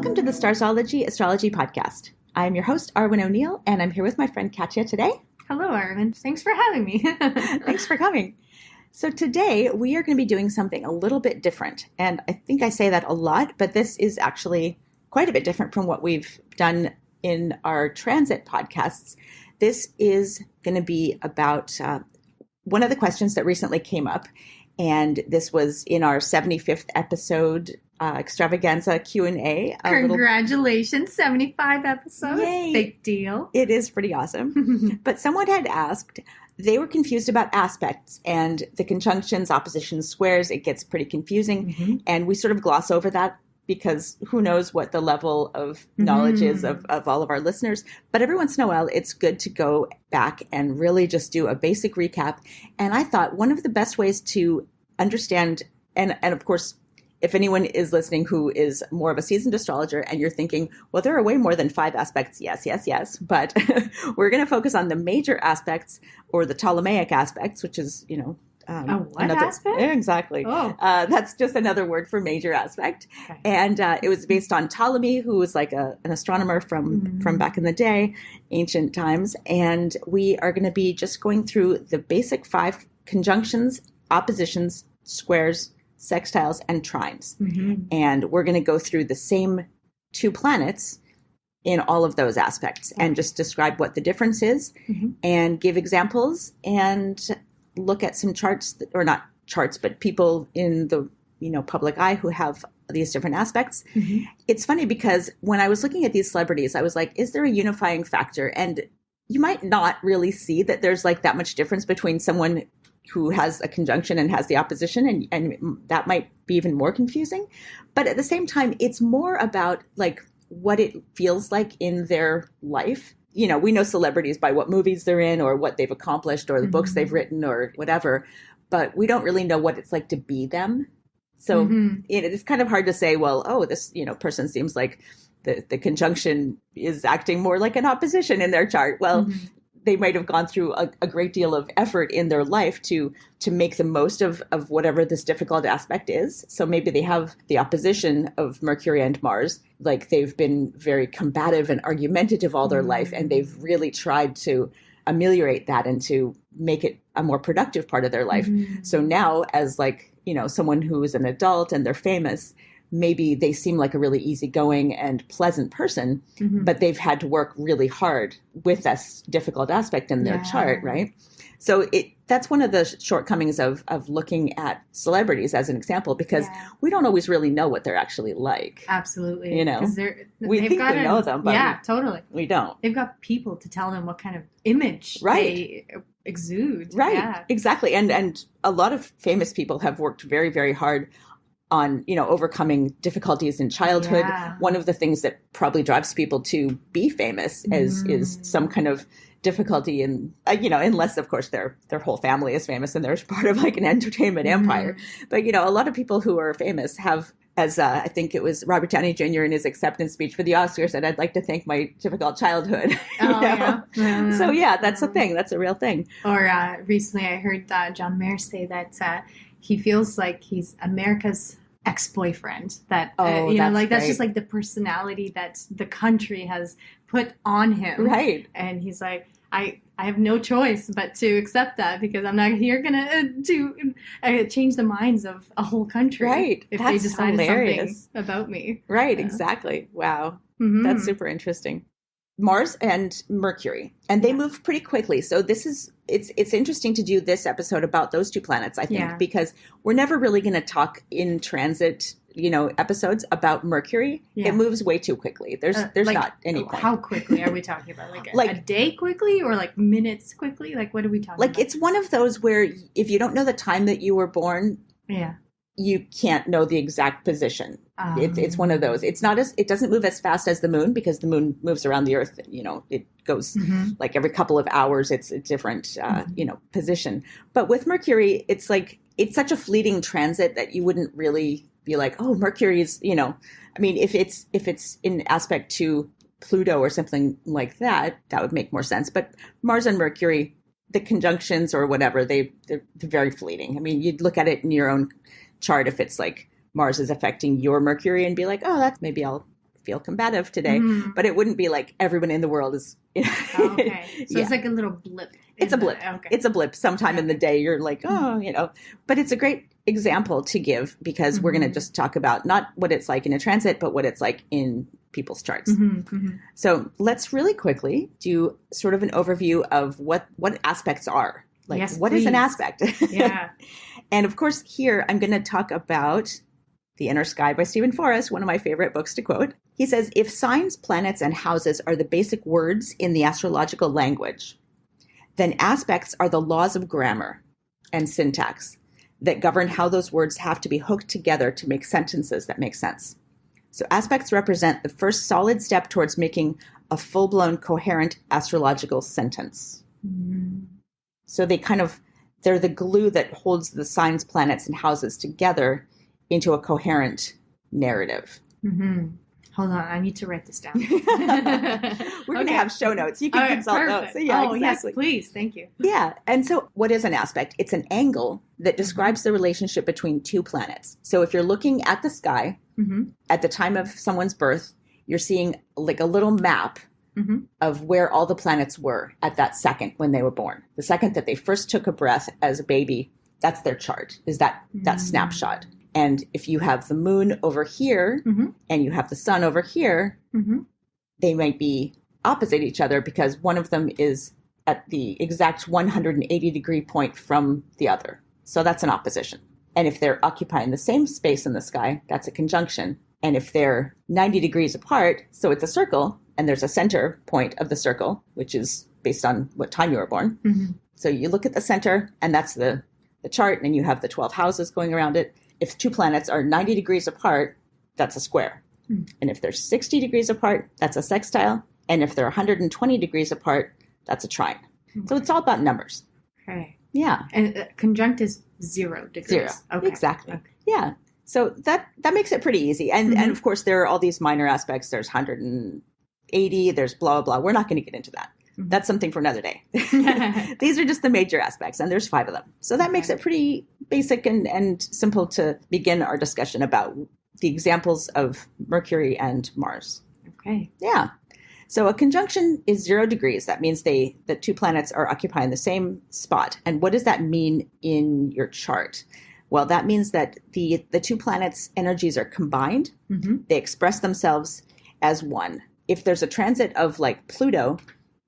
Welcome to the Starzology Astrology Podcast. I am your host, Arwen O'Neill, and I'm here with my friend Katya today. Hello, Arwen. Thanks for having me. Thanks for coming. So today we are going to be doing something a little bit different. And I think I say that a lot, but this is actually quite a bit different from what we've done in our transit podcasts. This is going to be about one of the questions that recently came up. And this was in our 75th episode extravaganza Q&A. Congratulations, 75 episodes. Yay. Big deal. It is pretty awesome. But someone had asked, they were confused about aspects and the conjunctions, oppositions, squares. It gets pretty confusing. Mm-hmm. And we sort of gloss over that because who knows what the level of knowledge is of all of our listeners. But every once in a while, it's good to go back and really just do a basic recap. And I thought one of the best ways to understand, and of course, if anyone is listening who is more of a seasoned astrologer and you're thinking, well, there are way more than 5 aspects. Yes. But we're going to focus on the major aspects or the Ptolemaic aspects, which is, aspect? Yeah, exactly. Oh. That's just another word for major aspect. Okay. And it was based on Ptolemy, who was like an astronomer from back in the day, ancient times. And we are going to be just going through the basic 5 conjunctions, oppositions, squares, sextiles, and trines. Mm-hmm. And we're going to go through the same 2 planets in all of those aspects and just describe what the difference is and give examples and look at some charts, or not charts, but people in the public eye who have these different aspects. Mm-hmm. It's funny because when I was looking at these celebrities, I was like, is there a unifying factor? And you might not really see that there's like that much difference between someone who has a conjunction and has the opposition, and that might be even more confusing. But at the same time, it's more about like what it feels like in their life. We know celebrities by what movies they're in or what they've accomplished or the books they've written or whatever, but we don't really know what it's like to be them. So it's kind of hard to say, well, oh, this, person seems like the conjunction is acting more like an opposition in their chart. Well, they might have gone through a great deal of effort in their life to make the most of whatever this difficult aspect is. So maybe they have the opposition of Mercury and Mars, like they've been very combative and argumentative all their life, and they've really tried to ameliorate that and to make it a more productive part of their life. So now as someone who is an adult and they're famous, maybe they seem like a really easygoing and pleasant person, but they've had to work really hard with this difficult aspect in their chart, right? So that's one of the shortcomings of looking at celebrities as an example, because we don't always really know what they're actually like. Absolutely. We think we know them, but totally. We don't. They've got people to tell them what kind of image they exude. Right, yeah. Exactly. And a lot of famous people have worked very, very hard on, overcoming difficulties in childhood. Yeah. One of the things that probably drives people to be famous is some kind of difficulty in, unless of course their whole family is famous and they're part of like an entertainment empire. But, a lot of people who are famous have, as I think it was Robert Downey Jr. in his acceptance speech for the Oscars said, I'd like to thank my difficult childhood. Yeah. So that's a thing. That's a real thing. Or recently I heard John Mayer say that he feels like he's America's ex-boyfriend, that that's great. Just like the personality that the country has put on him, right? And he's like, I have no choice but to accept that, because I'm not here to change the minds of a whole country, right? If that's they decided hilarious. something about me, right? Exactly. Wow, that's super interesting. Mars and Mercury, and they move pretty quickly. So it's interesting to do this episode about those 2 planets, I think, because we're never really going to talk in transit, episodes about Mercury. Yeah. It moves way too quickly. There's not any point. How quickly are we talking about? Like a day quickly, or like minutes quickly? Like what are we talking about? It's one of those where if you don't know the time that you were born, you can't know the exact position. It's one of those. It doesn't move as fast as the moon, because the moon moves around the earth. It goes like every couple of hours. It's a different, position. But with Mercury, it's like, it's such a fleeting transit that you wouldn't really be like, oh, Mercury is, if it's in aspect to Pluto or something like that, that would make more sense. But Mars and Mercury, the conjunctions or whatever, they're very fleeting. I mean, you'd look at it in your own chart if it's like Mars is affecting your Mercury and be like, oh, maybe I'll feel combative today, but it wouldn't be like everyone in the world is. Okay. So it's like a little blip. It's a blip. Okay. It's a blip. Sometime in the day, you're like, but it's a great example to give because we're going to just talk about not what it's like in a transit, but what it's like in people's charts. So let's really quickly do sort of an overview of what aspects are. Like, yes, what is an aspect? Yeah. And of course, here I'm going to talk about The Inner Sky by Stephen Forrest, one of my favorite books to quote. He says, if signs, planets, and houses are the basic words in the astrological language, then aspects are the laws of grammar and syntax that govern how those words have to be hooked together to make sentences that make sense. So aspects represent the first solid step towards making a full-blown coherent astrological sentence. So they're the glue that holds the signs, planets, and houses together into a coherent narrative. Hold on, I need to write this down. We're going to have show notes. You can consult those. So exactly. Yes, please. Thank you. Yeah. And so what is an aspect? It's an angle that describes the relationship between two planets. So if you're looking at the sky at the time of someone's birth, you're seeing like a little map of where all the planets were at that second when they were born. The second that they first took a breath as a baby, that's their chart, is that snapshot. And if you have the moon over here and you have the sun over here, they might be opposite each other because one of them is at the exact 180 degree point from the other. So that's an opposition. And if they're occupying the same space in the sky, that's a conjunction. And if they're 90 degrees apart, so it's a circle, and there's a center point of the circle, which is based on what time you were born. So you look at the center, and that's the chart, and you have the 12 houses going around it. If two planets are 90 degrees apart, that's a square. And if they're 60 degrees apart, that's a sextile. And if they're 120 degrees apart, that's a trine. So it's all about numbers. Okay. Yeah. And conjunct is 0 degrees. 0. Okay. Exactly. Okay. Yeah. So that makes it pretty easy. And and of course, there are all these minor aspects. There's 180, there's blah, blah, blah. We're not going to get into that. That's something for another day. These are just the major aspects, and there's 5 of them. So that makes it pretty basic and simple to begin our discussion about the examples of Mercury and Mars. Okay. Yeah. So a conjunction is 0 degrees. That means the two planets are occupying the same spot. And what does that mean in your chart? Well, that means that the two planets' energies are combined. They express themselves as one. If there's a transit of like Pluto,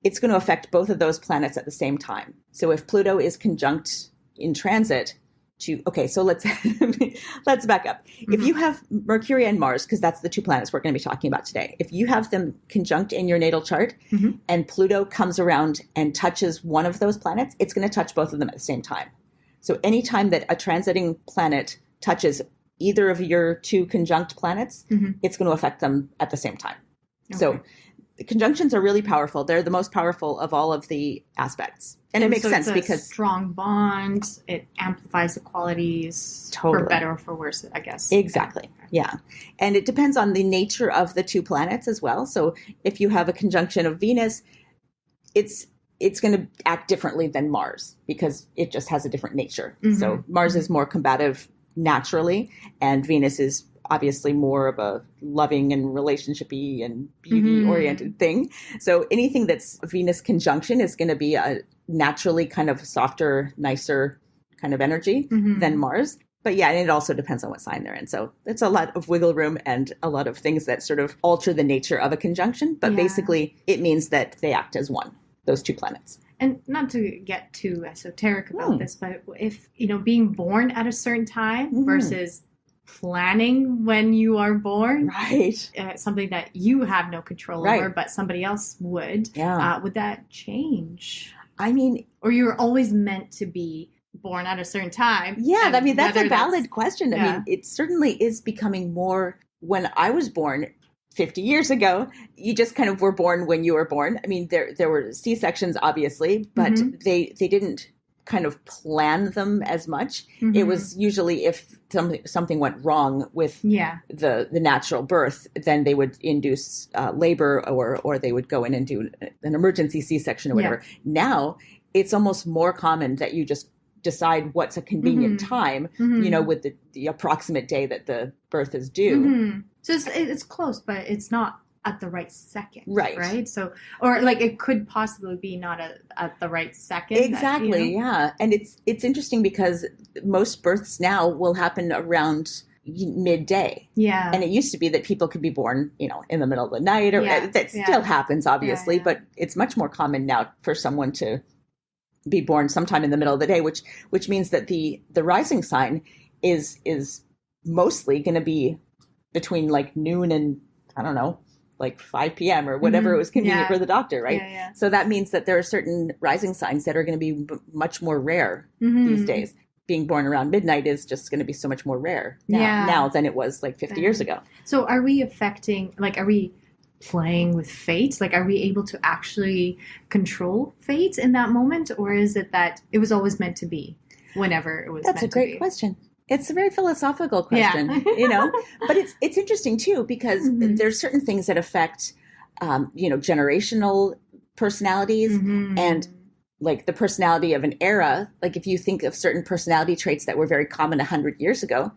it's going to affect both of those planets at the same time. So if Pluto is conjunct in transit so let's let's back up. If you have Mercury and Mars, because that's the two planets we're going to be talking about today, if you have them conjunct in your natal chart and Pluto comes around and touches one of those planets, it's going to touch both of them at the same time. So anytime that a transiting planet touches either of your two conjunct planets, it's going to affect them at the same time. Okay. So the conjunctions are really powerful. They're the most powerful of all of the aspects. And it makes sense because strong bond, it amplifies the qualities for better or for worse, I guess. Exactly. Yeah. And it depends on the nature of the two planets as well. So if you have a conjunction of Venus, it's going to act differently than Mars because it just has a different nature. So Mars is more combative naturally, and Venus is obviously more of a loving and relationship-y and beauty-oriented thing. So anything that's Venus conjunction is going to be a naturally kind of softer, nicer kind of energy than Mars. But yeah, and it also depends on what sign they're in. So it's a lot of wiggle room and a lot of things that sort of alter the nature of a conjunction. But basically, it means that they act as one, those two planets. And not to get too esoteric about this, but if, being born at a certain time versus planning when you are born, right? Something that you have no control over, but somebody else would. Yeah. Would that change? I mean, or you're always meant to be born at a certain time? Yeah, I mean, that's a valid question. I mean, it certainly is becoming more. When I was born 50 years ago, you just kind of were born when you were born. I mean, there were C-sections, obviously, but they didn't kind of plan them as much. It was usually if something went wrong with the natural birth, then they would induce labor or they would go in and do an emergency C-section or whatever. Now it's almost more common that you just decide what's a convenient time, with the approximate day that the birth is due. So it's close, but it's not at the right second. Right. So, or like it could possibly be not at the right second. Exactly. Yeah. And it's interesting because most births now will happen around midday. Yeah. And it used to be that people could be born, in the middle of the night, or that still happens, obviously, but it's much more common now for someone to be born sometime in the middle of the day, which means that the rising sign is mostly going to be between like noon and, I don't know, like 5 p.m. or whatever was convenient for the doctor, right? Yeah. So that means that there are certain rising signs that are going to be much more rare these days. Being born around midnight is just going to be so much more rare now than it was like 50 years ago. So are we playing with fate? Like, are we able to actually control fate in that moment? Or is it that it was always meant to be whenever it was That's meant to be? That's a great question. It's a very philosophical question, but it's interesting too, because there's certain things that affect, generational personalities and like the personality of an era. Like if you think of certain personality traits that were very common 100 years ago,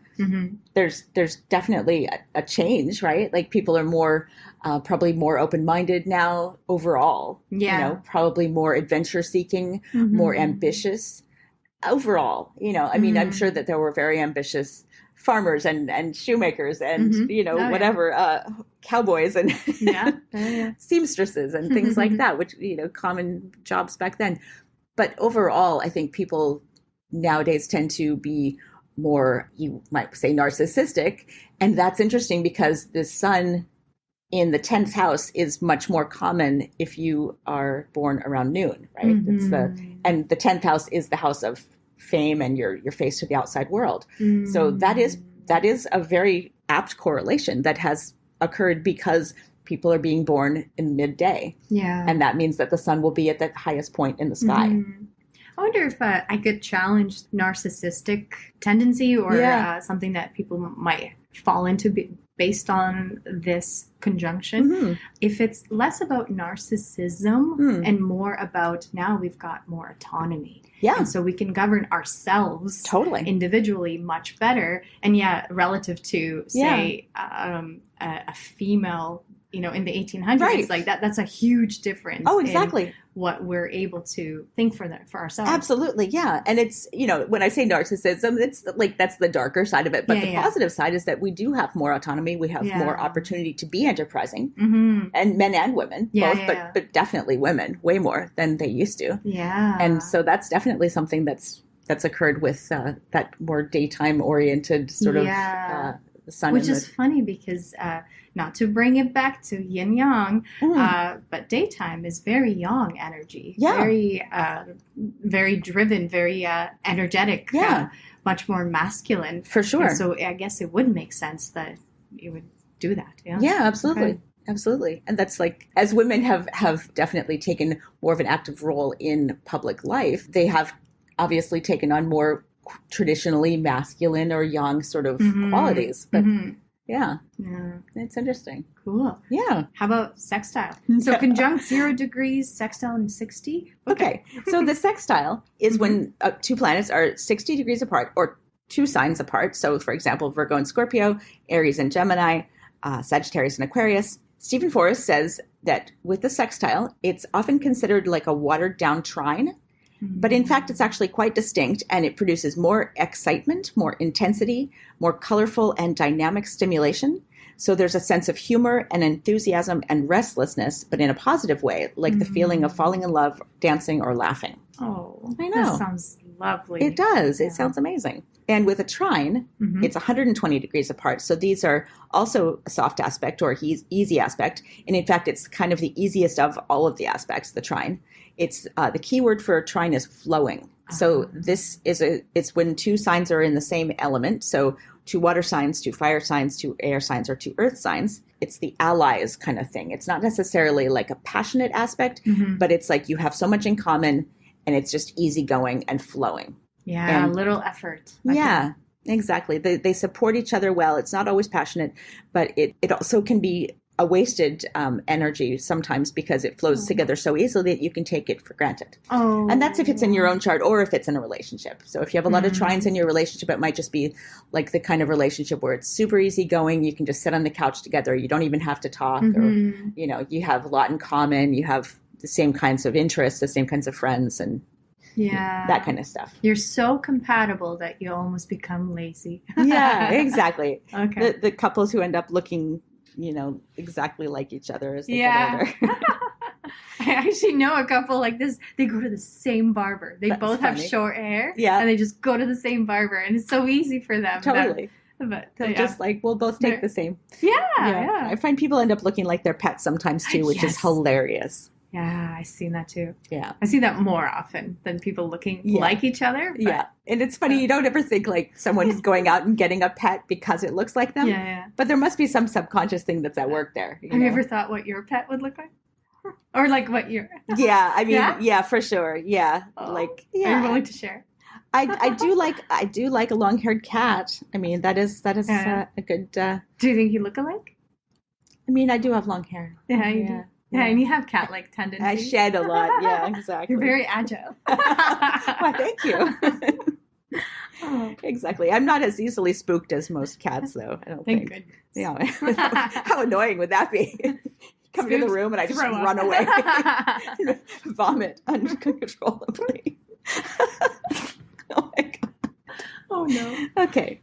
there's definitely a change, right? Like people are more, probably more open-minded now overall, probably more adventure seeking, more ambitious. Overall, I'm sure that there were very ambitious farmers and shoemakers and, whatever, cowboys and seamstresses and things like that, which, common jobs back then. But overall, I think people nowadays tend to be more, you might say, narcissistic. And that's interesting because the sun in the 10th house is much more common if you are born around noon, right? And the 10th house is the house of fame and your face to the outside world. So that is a very apt correlation that has occurred because people are being born in midday. Yeah. And that means that the sun will be at the highest point in the sky. I wonder if I could challenge narcissistic tendency or something that people might fall into based on this conjunction. If it's less about narcissism and more about now we've got more autonomy. Yeah. And so we can govern ourselves individually much better. And relative to, say, a female, in the 1800s, like that's a huge difference. Oh, exactly. In what we're able to think for ourselves. Absolutely. Yeah. And it's, when I say narcissism, it's like, that's the darker side of it. But the positive side is that we do have more autonomy. We have more opportunity to be enterprising and men and women, both, but definitely women way more than they used to. Yeah. And so that's definitely something that's occurred with that more daytime oriented sort of the sun. Which is funny because not to bring it back to yin yang, but daytime is very yang energy. Yeah. Very, very driven, very energetic. Yeah. Much more masculine. For sure. And so I guess it would make sense that you would do that. Yeah. Yeah, absolutely. Okay. Absolutely. And that's like, as women have definitely taken more of an active role in public life, they have obviously taken on more traditionally masculine or yang sort of qualities. But yeah, it's interesting. Cool. Yeah. How about sextile? So conjunct 0 degrees, sextile and 60. Okay. So the sextile is when two planets are 60 degrees apart or two signs apart. So for example, Virgo and Scorpio, Aries and Gemini, Sagittarius and Aquarius. Stephen Forrest says that with the sextile, it's often considered like a watered down trine. But in fact, it's actually quite distinct, and it produces more excitement, more intensity, more colorful and dynamic stimulation. So there's a sense of humor and enthusiasm and restlessness, but in a positive way, like the feeling of falling in love, dancing, or laughing. Oh, I know. That sounds lovely. It does. It sounds amazing. And with a trine, it's 120 degrees apart. So these are also a soft aspect or easy aspect. And in fact, it's kind of the easiest of all of the aspects, the trine. It's the key word for trine is flowing. So this is it's when two signs are in the same element. So two water signs, two fire signs, two air signs, or two earth signs. It's the allies kind of thing. It's not necessarily like a passionate aspect, but it's like you have so much in common and it's just easygoing and flowing. Yeah, and little effort. Exactly. They support each other well. It's not always passionate, but it also can be a wasted energy sometimes because it flows together so easily that you can take it for granted. Oh. And that's if it's in your own chart or if it's in a relationship. So if you have a lot of trines in your relationship, it might just be like the kind of relationship where it's super easygoing. You can just sit on the couch together. You don't even have to talk or, you have a lot in common. You have the same kinds of interests, the same kinds of friends and that kind of stuff. You're so compatible that you almost become lazy. Yeah, exactly. Okay. The couples who end up looking exactly like each other as they get older. I actually know a couple like this. They go to the same barber. They both have short hair. Yeah. And they just go to the same barber. And it's so easy for them. Totally. But they're just like, we'll both take the same. Yeah. I find people end up looking like their pets sometimes too, which is hilarious. Yeah, I've seen that too. Yeah. I see that more often than people looking like each other. But, yeah. And it's funny, you don't ever think like someone is going out and getting a pet because it looks like them. Yeah. But there must be some subconscious thing that's at work there. Have you ever thought what your pet would look like? Or like what your... Yeah, I mean, for sure. Yeah. Are you willing to share? I do like a long-haired cat. I mean, that is a good... Do you think you look alike? I mean, I do have long hair. Yeah, you do. Yeah, and you have cat-like tendencies. I shed a lot. Yeah, exactly. You're very agile. Well, thank you. Exactly. I'm not as easily spooked as most cats, though. I don't think. Thank goodness. Yeah. How annoying would that be? Come to the room and I just run away, vomit uncontrollably. Oh my god. Oh no. Okay.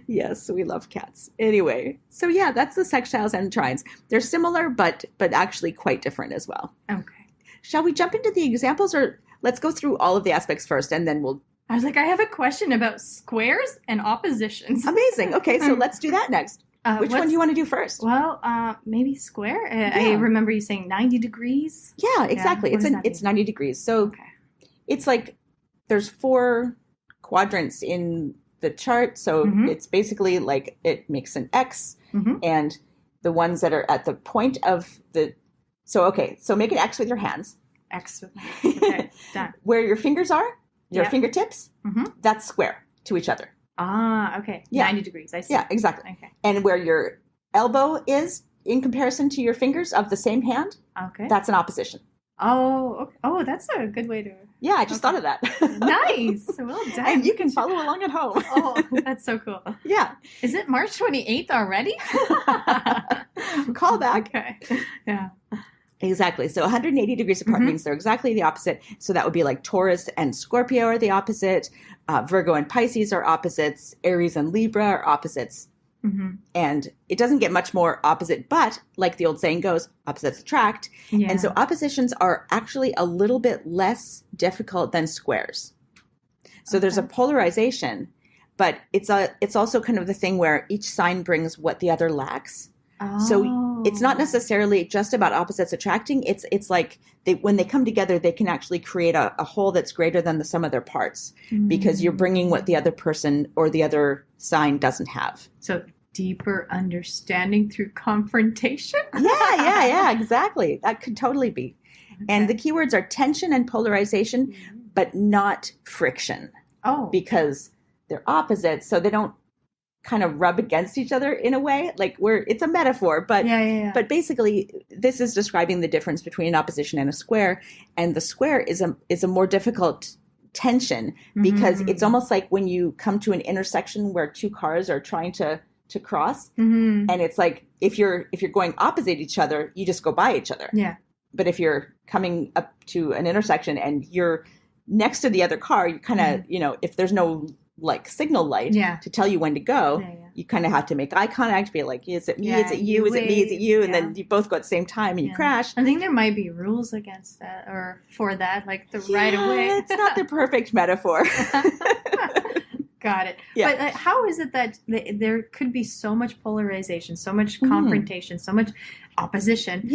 Yes, we love cats. Anyway, so yeah, that's the sextiles and trines. They're similar, but actually quite different as well. Okay. Shall we jump into the examples, or let's go through all of the aspects first, and then we'll... I was like, I have a question about squares and oppositions. Amazing. Okay, so let's do that next. Which one do you want to do first? Well, maybe square. I remember you saying 90 degrees. Yeah, exactly. It's 90 degrees. So it's like there's 4 quadrants in the chart. So it's basically like it makes an X, and the ones that are at the point of the... So make an X with your hands. X with my hands. Okay, done. Where your fingers are, your fingertips, that's square to each other. Ah, okay. Yeah. 90 degrees, I see. Yeah, exactly. Okay. And where your elbow is in comparison to your fingers of the same hand, that's an opposition. Oh, okay. Oh, that's a good way to... Yeah, I just thought of that. Nice. Well done. And you can follow along at home. Oh, that's so cool. Yeah. Is it March 28th already? Call back. Okay. Yeah. Exactly. So 180 degrees apart means they're exactly the opposite. So that would be like Taurus and Scorpio are the opposite. Virgo and Pisces are opposites. Aries and Libra are opposites. And it doesn't get much more opposite, but like the old saying goes, opposites attract. Yeah. And so oppositions are actually a little bit less difficult than squares. So there's a polarization, but it's also kind of the thing where each sign brings what the other lacks. So it's not necessarily just about opposites attracting. It's like when they come together, they can actually create a whole that's greater than the sum of their parts because you're bringing what the other person or the other sign doesn't have. So deeper understanding through confrontation? Yeah, exactly. That could totally be. Okay. And the keywords are tension and polarization, but not friction. Oh. Because they're opposites, so they don't kind of rub against each other in a way. Like it's a metaphor, but but basically this is describing the difference between an opposition and a square. And the square is a more difficult tension because it's almost like when you come to an intersection where 2 cars are trying to cross, and it's like if you're going opposite each other, you just go by each other. Yeah. But if you're coming up to an intersection and you're next to the other car, you kind of if there's no like signal light to tell you when to go, you kind of have to make eye contact, be like, is it me, is it you, is it me, is it you, and then you both go at the same time and you crash. I think there might be rules against that or for that, like the right of way. It's not the perfect metaphor. Got it. Yeah. But how is it that there could be so much polarization, so much confrontation, so much opposition,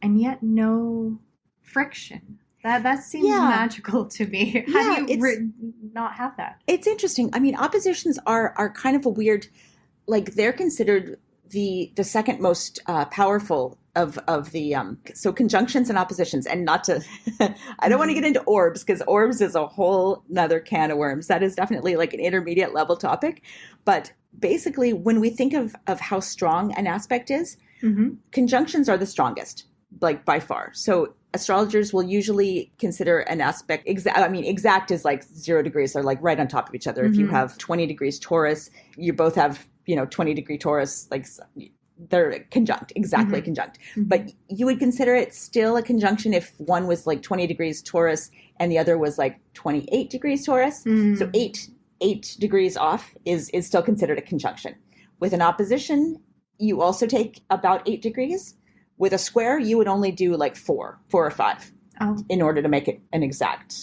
and yet no friction? That seems magical to me. How do you not have that? It's interesting. I mean, oppositions are kind of a weird, like they're considered the second most powerful of the so conjunctions and oppositions, and not to I don't want to get into orbs because orbs is a whole nother can of worms. That is definitely like an intermediate level topic. But basically when we think of how strong an aspect is, Conjunctions are the strongest, like by far. So astrologers will usually consider an aspect exact is like 0 degrees. They're like right on top of each other. If you have 20 degrees Taurus, you both have, 20-degree Taurus, like they're conjunct, exactly conjunct. But you would consider it still a conjunction if one was like 20 degrees Taurus and the other was like 28 degrees Taurus. So eight degrees off is still considered a conjunction. With an opposition, you also take about 8 degrees. With a square, you would only do like 4 or 5 in order to make it an exact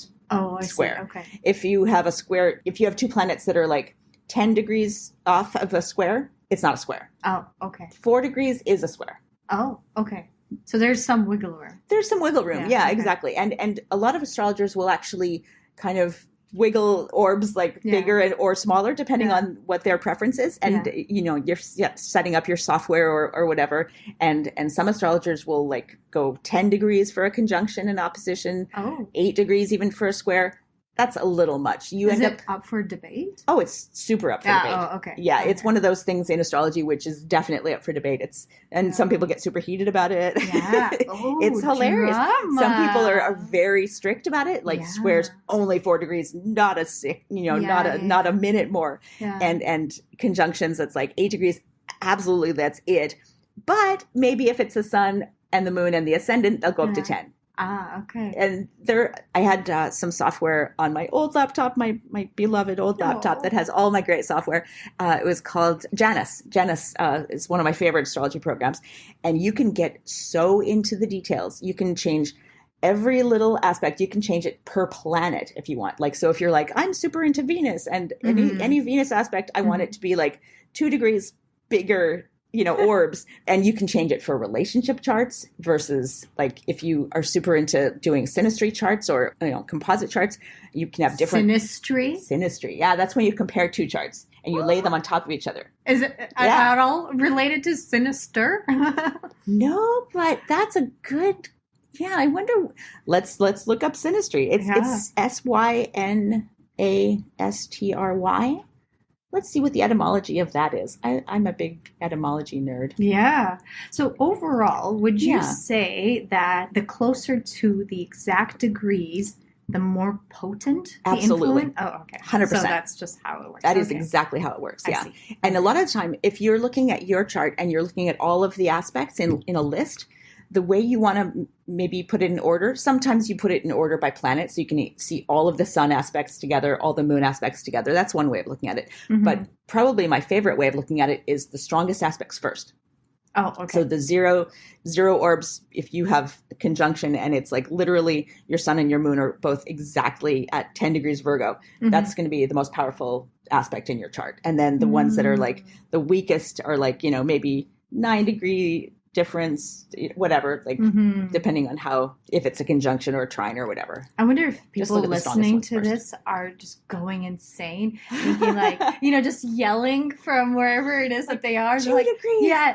square. See. Okay. If you have a square, if you have 2 planets that are like 10 degrees off of a square, it's not a square. Oh, okay. 4 degrees is a square. Oh, okay. So there's some wiggle room. There's some wiggle room. Yeah, exactly. And a lot of astrologers will actually kind of wiggle orbs like bigger or smaller depending on what their preference is. And, you're setting up your software or whatever. And some astrologers will like go 10 degrees for a conjunction and opposition, 8 degrees even for a square. That's a little much. Is it up for debate? Oh, it's super up for debate. Oh, okay. Yeah, it's one of those things in astrology which is definitely up for debate. Some people get super heated about it. Yeah. It's hilarious. Drama. Some people are very strict about it. Like squares only 4 degrees, not a minute more. Yeah. And conjunctions that's like 8 degrees, absolutely that's it. But maybe if it's the sun and the moon and the ascendant, they'll go up to 10. Okay. And I had some software on my old laptop, my beloved old laptop that has all my great software. It was called Janus. Janus is one of my favorite astrology programs. And you can get so into the details. You can change every little aspect. You can change it per planet if you want. Like, so if you're like, I'm super into Venus and any Venus aspect, I want it to be like 2 degrees bigger, orbs, and you can change it for relationship charts versus like if you are super into doing synastry charts or composite charts, you can have different synastry. Yeah, that's when you compare 2 charts and you lay them on top of each other. Is it at all related to sinister? No, but that's a good. Yeah, I wonder. Let's look up synastry. It's SYNASTRY. Let's see what the etymology of that is. I'm a big etymology nerd. Yeah. So overall, would you say that the closer to the exact degrees, the more potent Absolutely. The influence? Oh, okay. 100%. So that's just how it works. That is exactly how it works, yeah. And a lot of the time, if you're looking at your chart and you're looking at all of the aspects in a list, the way you want to maybe put it in order, sometimes you put it in order by planet so you can see all of the sun aspects together, all the moon aspects together. That's one way of looking at it. But probably my favorite way of looking at it is the strongest aspects first. Oh, okay. So the zero orbs, if you have a conjunction and it's like literally your sun and your moon are both exactly at 10 degrees Virgo, that's going to be the most powerful aspect in your chart. And then the ones that are like the weakest are like, maybe 9-degree difference, whatever, like depending on if it's a conjunction or a trine or whatever. I wonder if people listening to this are just going insane, thinking like, just yelling from wherever it is that they are. Like, yeah.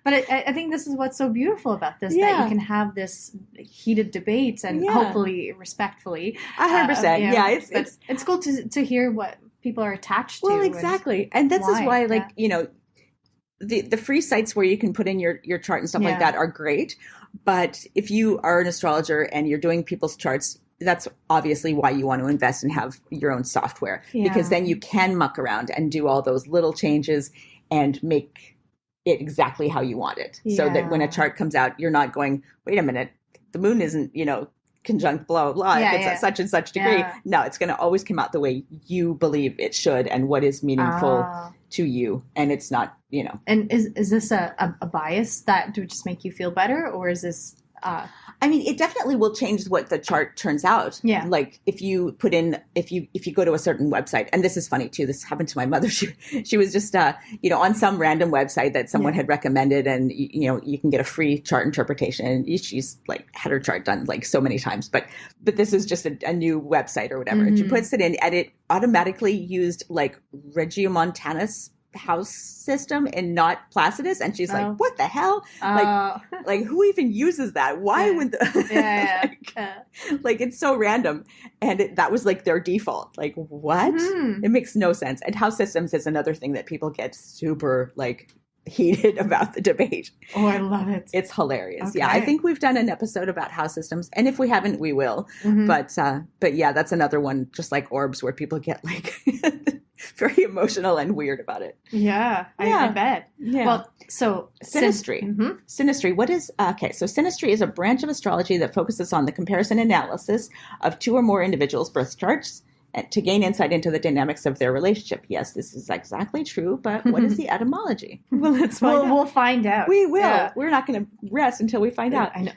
But I think this is what's so beautiful about this, that you can have this heated debate and hopefully respectfully. 100%. It's cool to hear what people are attached to. Well, exactly. And this is why, like, the free sites where you can put in your chart and stuff like that are great. But if you are an astrologer and you're doing people's charts, that's obviously why you want to invest and have your own software, because then you can muck around and do all those little changes and make it exactly how you want it. So that when a chart comes out, you're not going, wait a minute, the moon isn't, conjunct blah, blah, blah. If it's at such and such degree. No, it's going to always come out the way you believe it should and what is meaningful to you. And it's not, And is this a bias that would just make you feel better, or is this... I mean, it definitely will change what the chart turns out. Yeah. Like if you put in, if you go to a certain website, and this is funny too, this happened to my mother. She was just, on some random website that someone had recommended, and, you can get a free chart interpretation. And she's like had her chart done like so many times, but this is just a new website or whatever. And she puts it in and it automatically used like Regiomontanus house system and not Placidus, and she's like, what the hell? Like who even uses that? Why would like it's so random, and that was like their default. Like what? It makes no sense. And house systems is another thing that people get super like heated about the debate. Oh, I love it. It's hilarious. Okay. Yeah, I think we've done an episode about house systems, and if we haven't, we will. But yeah, that's another one, just like orbs, where people get like very emotional and weird about it. Yeah, I bet. Yeah. Well, so synastry. Synastry. What is okay? So synastry is a branch of astrology that focuses on the comparison analysis of two or more individuals' birth charts to gain insight into the dynamics of their relationship. Yes, this is exactly true, but what is the etymology? Well, let's find out. We'll find out. We will. Yeah. We're not going to rest until we find out. I know.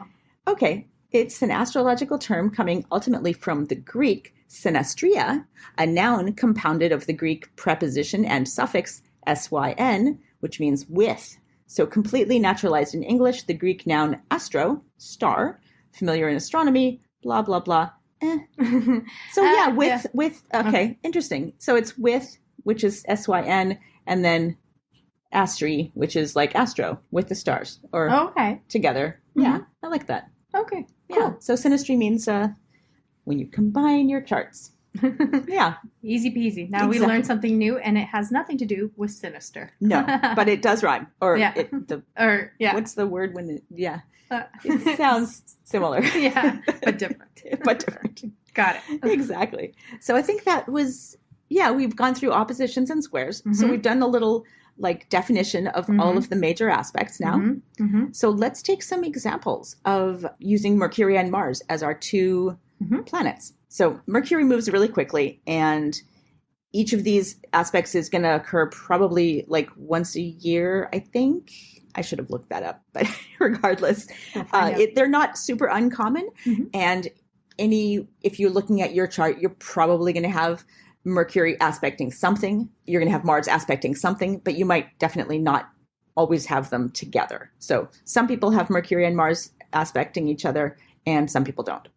Okay. It's an astrological term coming ultimately from the Greek synastria, a noun compounded of the Greek preposition and suffix syn, which means with. So completely naturalized in English, the Greek noun astro, star, familiar in astronomy, blah, blah, blah. So yeah, with, okay, interesting. So it's with, which is syn, and then astri, which is like astro, with the stars, or together. Yeah, I like that. Okay, yeah. cool. So synastry means when you combine your charts. Yeah. Easy peasy. Now we learned something new, and it has nothing to do with sinister. No, but it does rhyme. Or what's the word when it, it sounds similar. Yeah, but different. But different. Got it. Exactly. So I think that was, we've gone through oppositions and squares. So we've done a little like definition of all of the major aspects now. So let's take some examples of using Mercury and Mars as our two planets. So Mercury moves really quickly, and each of these aspects is going to occur probably like once a year, I think. I should have looked that up, but regardless, they're not super uncommon. And if you're looking at your chart, you're probably going to have Mercury aspecting something. You're going to have Mars aspecting something, but you might definitely not always have them together. So some people have Mercury and Mars aspecting each other, and some people don't.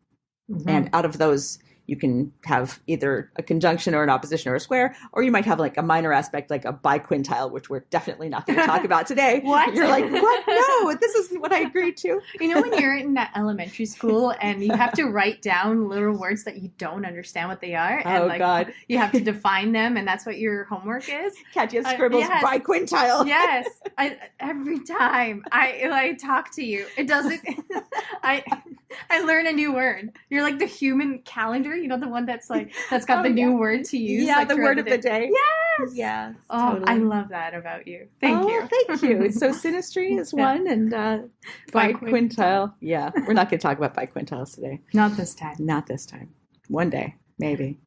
And out of those, you can have either a conjunction or an opposition or a square, or you might have like a minor aspect, like a biquintile, which we're definitely not going to talk about today. What? You're like, what? No, this is what I agreed to. You know, when you're in that elementary school and you have to write down little words that you don't understand what they are. And God. You have to define them, and that's what your homework is. Katya scribbles biquintile. Yes. Every time I talk to you, it doesn't, I learn a new word. You're like the human calendar, you know, the one that's got the new word to use. Yeah, the word of the day. Yes. Yeah. Oh, totally. I love that about you. Thank you. Thank you. So synastry is one, and biquintile. Yeah, we're not going to talk about biquintiles today. Not this time. Not this time. One day, maybe.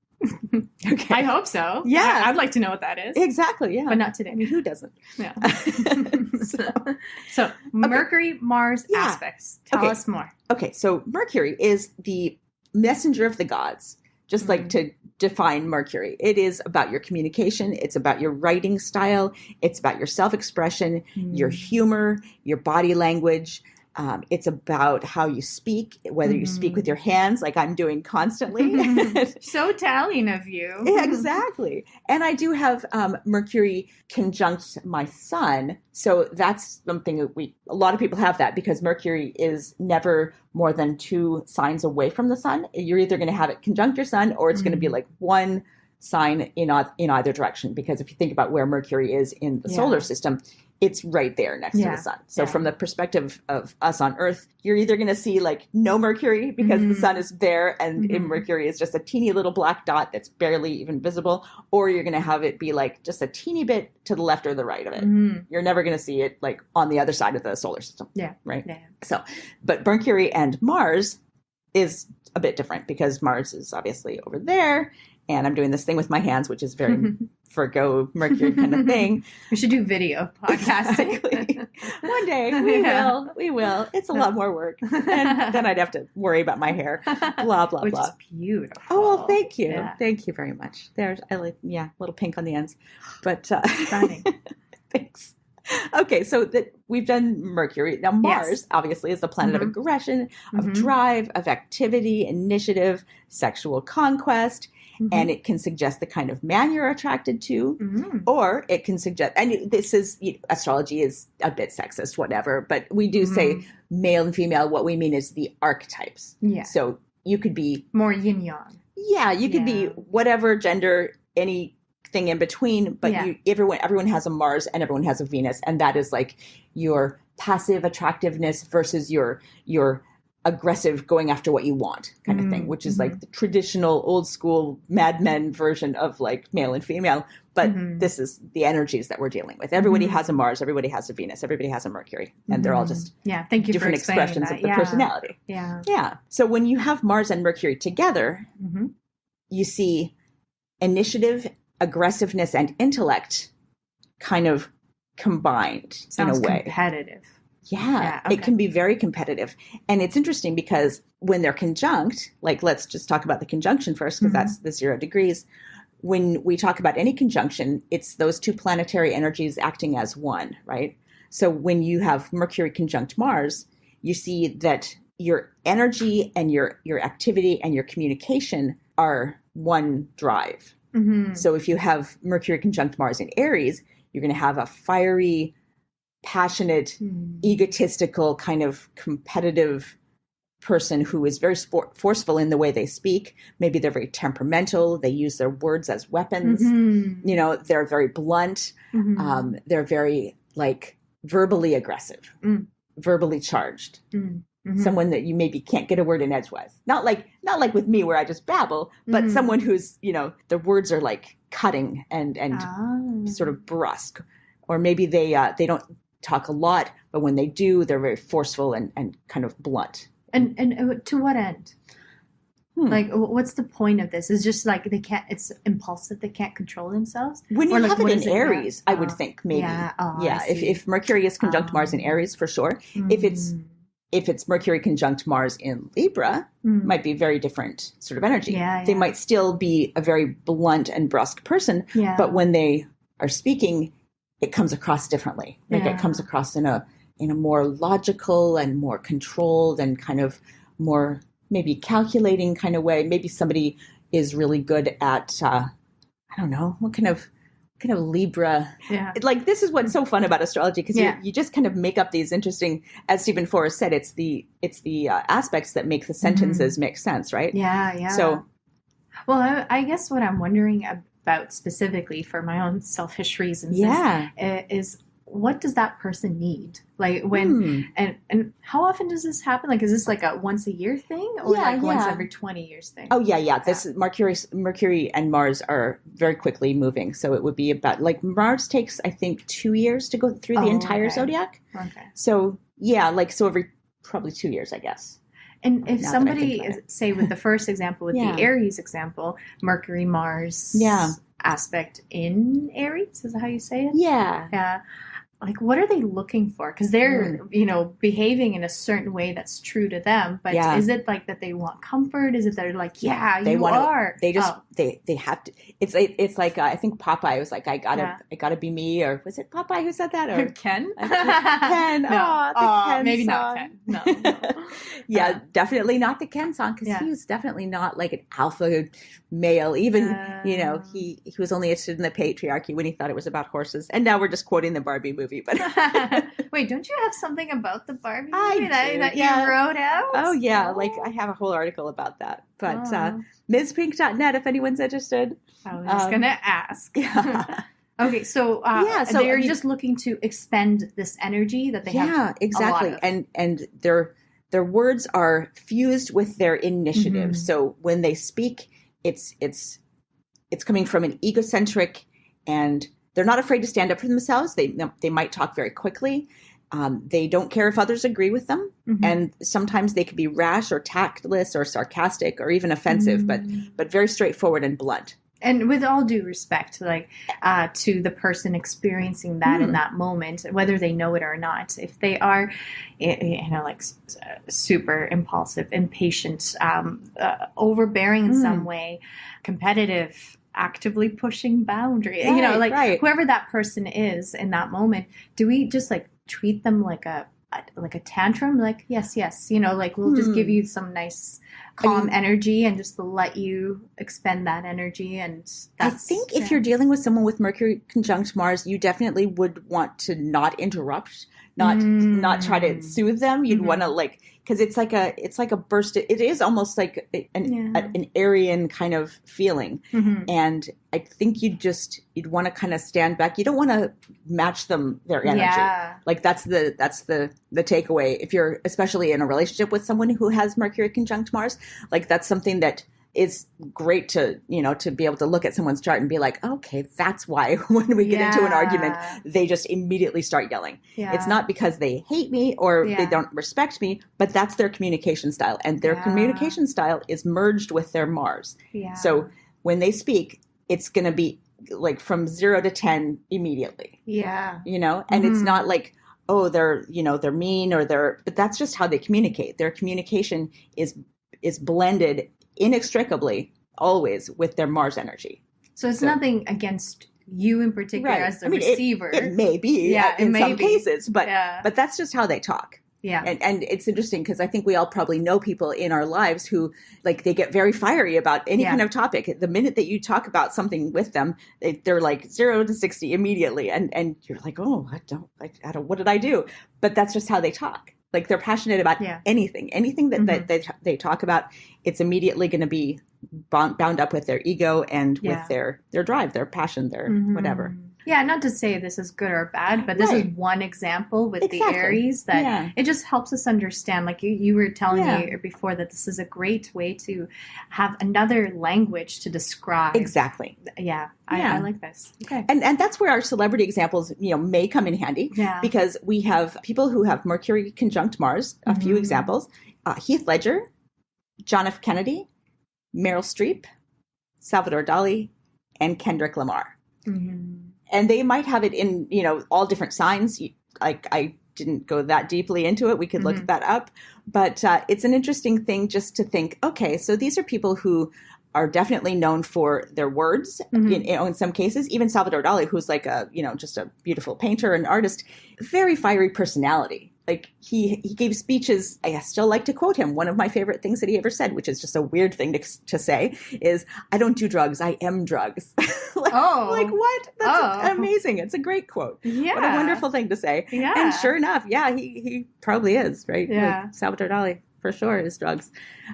Okay. I hope so. Yeah. I'd like to know what that is. Exactly, yeah. But not today. I mean, who doesn't? Yeah. So Mercury, Mars aspects. Tell us more. Okay, so Mercury is the messenger of the gods. Just like to define Mercury, it is about your communication. It's about your writing style. It's about your self-expression, your humor, your body language. It's about how you speak, whether you speak with your hands, like I'm doing constantly. So Italian of you. Exactly. And I do have Mercury conjunct my sun. So that's something that a lot of people have that, because Mercury is never more than 2 signs away from the sun. You're either going to have it conjunct your sun, or it's going to be like one sign in either direction. Because if you think about where Mercury is in the solar system, it's right there next to the sun. So from the perspective of us on Earth, you're either going to see like no Mercury because the sun is there and in Mercury is just a teeny little black dot that's barely even visible, or you're going to have it be like just a teeny bit to the left or the right of it. You're never going to see it like on the other side of the solar system. Yeah. Right. Yeah. So, but Mercury and Mars is a bit different, because Mars is obviously over there. And I'm doing this thing with my hands, which is very Virgo, Mercury kind of thing. We should do video podcasting. Exactly. One day we will. It's a lot more work. And then I'd have to worry about my hair. Blah, blah, which blah. Which is beautiful. Oh, well, thank you. Yeah. Thank you very much. I like, little pink on the ends. But, stunning. Thanks. Okay, so we've done Mercury. Now Mars, obviously, is the planet of aggression, of drive, of activity, initiative, sexual conquest. And it can suggest the kind of man you're attracted to, or it can suggest, and this is, astrology is a bit sexist, whatever, but we do say male and female. What we mean is the archetypes. Yeah. So you could be more yin yang. Yeah, you could be whatever gender, any thing in between, but everyone has a Mars and everyone has a Venus, and that is like your passive attractiveness versus your aggressive going after what you want kind of thing, which is like the traditional old school Mad Men version of like male and female. But this is the energies that we're dealing with. Everybody has a Mars, everybody has a Venus, everybody has a Mercury, and they're all just Thank you different for expressions that. of the personality. Yeah. So when you have Mars and Mercury together, you see initiative, aggressiveness, and intellect kind of combined. Sounds in a way. Competitive. Yeah, okay. It can be very competitive. And it's interesting because when they're conjunct, like let's just talk about the conjunction first, because that's the 0 degrees. When we talk about any conjunction, it's those two planetary energies acting as one, right? So when you have Mercury conjunct Mars, you see that your energy and your activity and your communication are one drive. So if you have Mercury conjunct Mars in Aries, you're going to have a fiery, passionate, egotistical, kind of competitive person who is very forceful in the way they speak. Maybe they're very temperamental. They use their words as weapons. You know, they're very blunt. They're very like verbally aggressive, verbally charged. Someone that you maybe can't get a word in edgewise. Not like with me where I just babble, but someone who's, you know, the words are like cutting and sort of brusque. Or maybe they don't talk a lot, but when they do, they're very forceful and kind of blunt. And to what end? Like, what's the point of this? It's just like it's impulsive. They can't control themselves. When you like, have it in Aries, I would think maybe. If Mercury is conjunct Mars in Aries, for sure. If it's Mercury conjunct Mars in Libra, might be a very different sort of energy. They might still be a very blunt and brusque person, but when they are speaking, it comes across differently. Like it comes across in a more logical and more controlled and kind of more maybe calculating kind of way. Maybe somebody is really good at I don't know, what kind of Libra. Like this is what's so fun about astrology, because you just kind of make up these interesting, as Stephen Forrest said, it's the aspects that make the sentences make sense, right? So, well, I guess what I'm wondering about specifically for my own selfish reasons is what does that person need? Like when and how often does this happen? Like, is this like a once a year thing or once every 20 years thing? Oh yeah. This Mercury and Mars are very quickly moving, so it would be about like Mars takes I think 2 years to go through the entire zodiac. So so every probably 2 years, I guess. And if somebody, say with the first example, with the Aries example, Mercury Mars aspect in Aries, is that how you say it? Yeah. Like, what are they looking for? Because they're, behaving in a certain way that's true to them. But is it like that they want comfort? Is it they're like, they are? They just they have to. It's like I think Popeye was like, I gotta be me, or was it Popeye who said that? Or Ken? Ken. Ken maybe song. not Ken. No. Definitely not the Ken song, because he was definitely not like an alpha male. Even he was only interested in the patriarchy when he thought it was about horses. And now we're just quoting the Barbie movie. But wait, don't you have something about the Barbie movie that you wrote out? Oh yeah, like I have a whole article about that. But MsPink.net if anyone's interested. I was just gonna ask. Okay, so they're just looking to expend this energy that they have. Yeah, exactly. A lot of. And their words are fused with their initiative. So when they speak, it's coming from an egocentric, and they're not afraid to stand up for themselves. They might talk very quickly. They don't care if others agree with them. And sometimes they could be rash or tactless or sarcastic or even offensive, but very straightforward and blunt. And with all due respect, like to the person experiencing that in that moment, whether they know it or not, if they are, like super impulsive, impatient, overbearing in some way, competitive, actively pushing boundaries, whoever that person is in that moment, do we just like treat them like a tantrum? Like, yes, like we'll just give you some nice calm energy and just let you expend that energy. And I think if you're dealing with someone with Mercury conjunct Mars, you definitely would want to not interrupt, not try to soothe them. You'd want to because it's like a burst. It is almost like an Aryan kind of feeling. And I think you'd want to kind of stand back. You don't want to match their energy. Yeah. Like that's the takeaway. If you're especially in a relationship with someone who has Mercury conjunct Mars, like that's something that is great to be able to look at someone's chart and be like, okay, that's why when we get into an argument, they just immediately start yelling. Yeah. It's not because they hate me or they don't respect me, but that's their communication style. And their communication style is merged with their Mars. Yeah. So when they speak, it's going to be like from 0 to 10 immediately. Yeah. And it's not like, oh, they're mean but that's just how they communicate. Their communication is blended inextricably always with their Mars energy. So it's nothing against you in particular as the receiver. It may be in some cases, but that's just how they talk. Yeah. And it's interesting because I think we all probably know people in our lives who like they get very fiery about any kind of topic. The minute that you talk about something with them, they're like 0 to 60 immediately. And you're like, oh, I don't, what did I do? But that's just how they talk. Like they're passionate about anything that they talk about. It's immediately going to be bound up with their ego and with their drive, their passion, their whatever. Yeah, not to say this is good or bad, but this is one example with the Aries that it just helps us understand. Like you were telling me before that this is a great way to have another language to describe. Exactly. Yeah, I like this. Okay. And that's where our celebrity examples, may come in handy because we have people who have Mercury conjunct Mars, a few examples, Heath Ledger, John F. Kennedy, Meryl Streep, Salvador Dali, and Kendrick Lamar. And they might have it in, all different signs. Like I didn't go that deeply into it. We could look that up. But it's an interesting thing just to think, okay, so these are people who are definitely known for their words, in some cases. Even Salvador Dali, who's like just a beautiful painter and artist, very fiery personality. Like he gave speeches. I still like to quote him. One of my favorite things that he ever said, which is just a weird thing to say, is, "I don't do drugs. I am drugs." Like what? That's amazing. It's a great quote. Yeah. What a wonderful thing to say. Yeah. And sure enough, he probably is, right? Yeah. Like Salvador Dali for sure is drugs.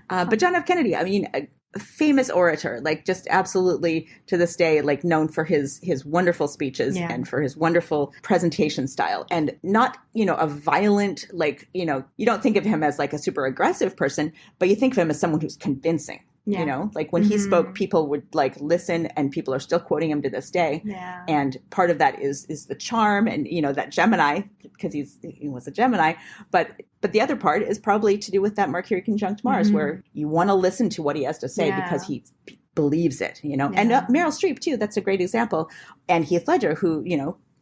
But John F. Kennedy, I mean, a famous orator, like just absolutely to this day, like known for his wonderful speeches and for his wonderful presentation style, and not, a violent, like, you don't think of him as like a super aggressive person, but you think of him as someone who's convincing. Like when he spoke, people would like listen, and people are still quoting him to this day. Yeah. And part of that is the charm and, that Gemini, because he was a Gemini, but the other part is probably to do with that Mercury conjunct Mars, where you want to listen to what he has to say because he believes it, and Meryl Streep too. That's a great example. And Heath Ledger, who,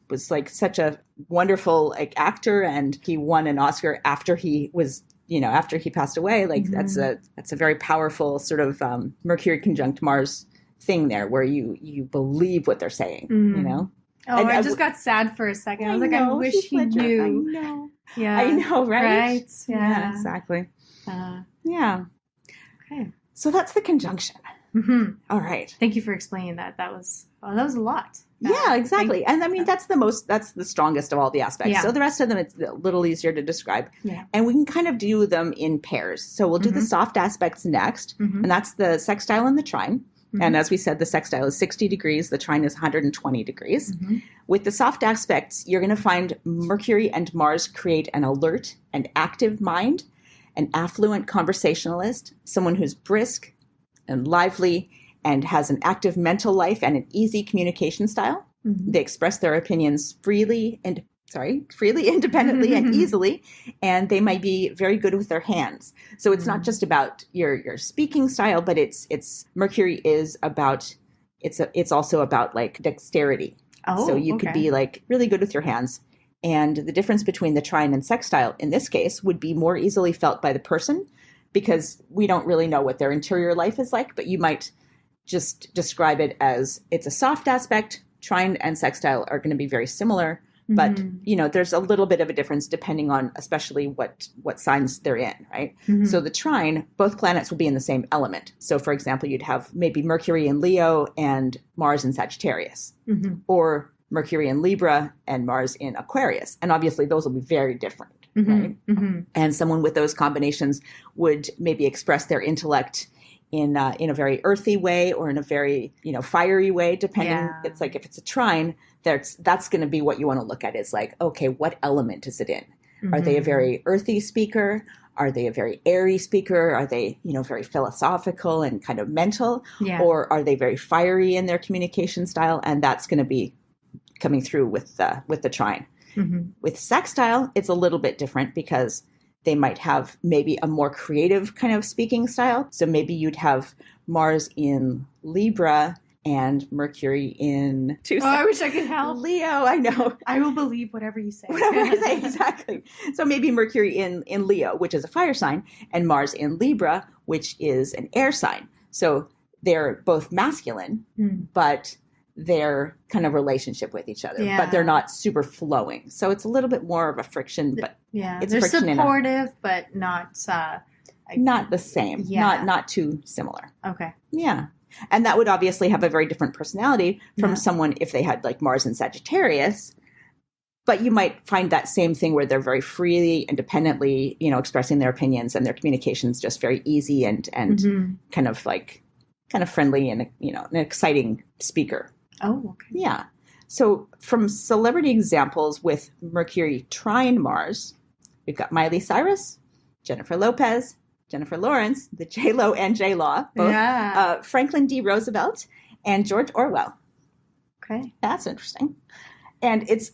was like such a wonderful like actor, and he won an Oscar after he was, after he passed away. Like that's a very powerful sort of Mercury conjunct Mars thing there, where you believe what they're saying, Oh, and I just got sad for a second. I was like, I wish he knew. I know. Yeah. I know, right? Right. Yeah, exactly. Yeah. Okay. So that's the conjunction. All right. Thank you for explaining that. That was a lot. Yeah, exactly. And I mean, that's the strongest of all the aspects. Yeah. So the rest of them, it's a little easier to describe. Yeah. And we can kind of do them in pairs. So we'll do the soft aspects next, and that's the sextile and the trine. And as we said, the sextile is 60 degrees. The trine is 120 degrees. With the soft aspects, you're going to find Mercury and Mars create an alert and active mind, an affluent conversationalist, someone who's brisk and lively and has an active mental life and an easy communication style. They express their opinions freely, independently, and easily, and they might be very good with their hands. So it's not just about your speaking style, but it's Mercury is about it's also about like dexterity. So you could be like really good with your hands. And the difference between the trine and sextile in this case would be more easily felt by the person, because we don't really know what their interior life is like, but you might just describe it as it's a soft aspect. Trine and sextile are going to be very similar, but there's a little bit of a difference depending on especially what signs they're in, right? So the trine, both planets will be in the same element. So for example, you'd have maybe Mercury in Leo and Mars in Sagittarius, or Mercury in Libra and Mars in Aquarius. And obviously those will be very different, right? And someone with those combinations would maybe express their intellect in a very earthy way or in a very, fiery way, depending. It's like if it's a trine, that's going to be what you want to look at. Is like, okay, what element is it in? Are they a very earthy speaker? Are they a very airy speaker? Are they, very philosophical and kind of mental? Or are they very fiery in their communication style? And that's going to be coming through with the trine. With sextile, it's a little bit different because they might have maybe a more creative kind of speaking style. So maybe you'd have Mars in Libra and Mercury in I wish I could help. Leo, I know. I will believe whatever you say. Whatever I say, exactly. So maybe Mercury in Leo, which is a fire sign, and Mars in Libra, which is an air sign. So they're both masculine, but their kind of relationship with each other, but they're not super flowing. So it's a little bit more of a friction, but it's they're friction supportive, but not the same, not too similar. Okay. Yeah. And that would obviously have a very different personality from someone if they had like Mars in Sagittarius. But you might find that same thing where they're very freely, independently, expressing their opinions, and their communication's just very easy and kind of friendly and, an exciting speaker. Oh, okay. Yeah. So from celebrity examples with Mercury trine Mars, we've got Miley Cyrus, Jennifer Lopez, Jennifer Lawrence, the J-Lo and J-Law, both, Franklin D. Roosevelt, and George Orwell. Okay. That's interesting. And it's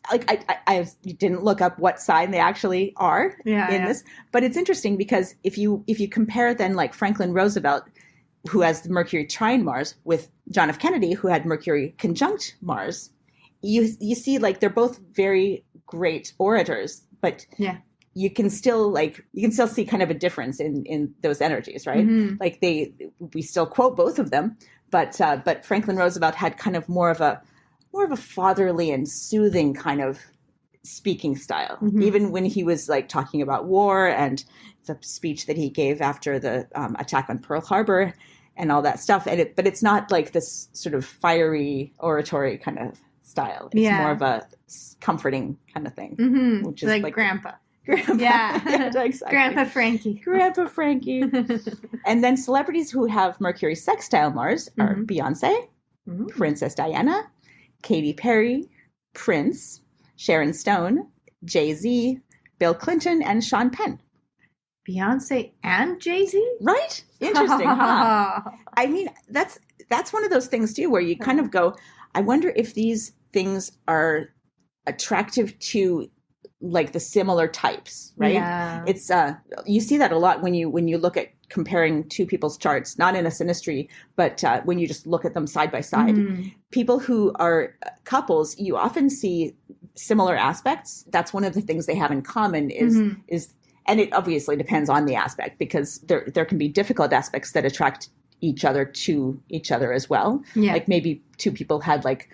like, I didn't look up what sign they actually are in this, but it's interesting because if you compare then like Franklin Roosevelt, who has the Mercury trine Mars, with John F. Kennedy, who had Mercury conjunct Mars, you see like they're both very great orators, but you can still see kind of a difference in those energies, right? Like we still quote both of them, but Franklin Roosevelt had kind of more of a fatherly and soothing kind of speaking style, even when he was like talking about war and the speech that he gave after the attack on Pearl Harbor and all that stuff. But it's not like this sort of fiery oratory kind of style. It's more of a comforting kind of thing, which is like Grandpa. Exactly. Grandpa Frankie. And then celebrities who have Mercury sextile Mars are Beyonce, Princess Diana, Katy Perry, Prince, Sharon Stone, Jay-Z, Bill Clinton, and Sean Penn. Beyonce and Jay-Z? Right? Interesting, huh? I mean, that's one of those things, too, where you kind of go, I wonder if these things are attractive to, like, the similar types, right? Yeah. It's you see that a lot when you look at comparing two people's charts, not in a synastry, but when you just look at them side by side. People who are couples, you often see similar aspects. That's one of the things they have in common is and it obviously depends on the aspect, because there can be difficult aspects that attract each other to each other as well. Yeah. Like maybe two people had like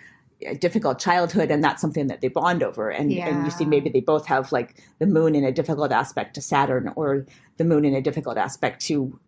a difficult childhood, and that's something that they bond over. And you see maybe they both have like the moon in a difficult aspect to Saturn, or the moon in a difficult aspect to,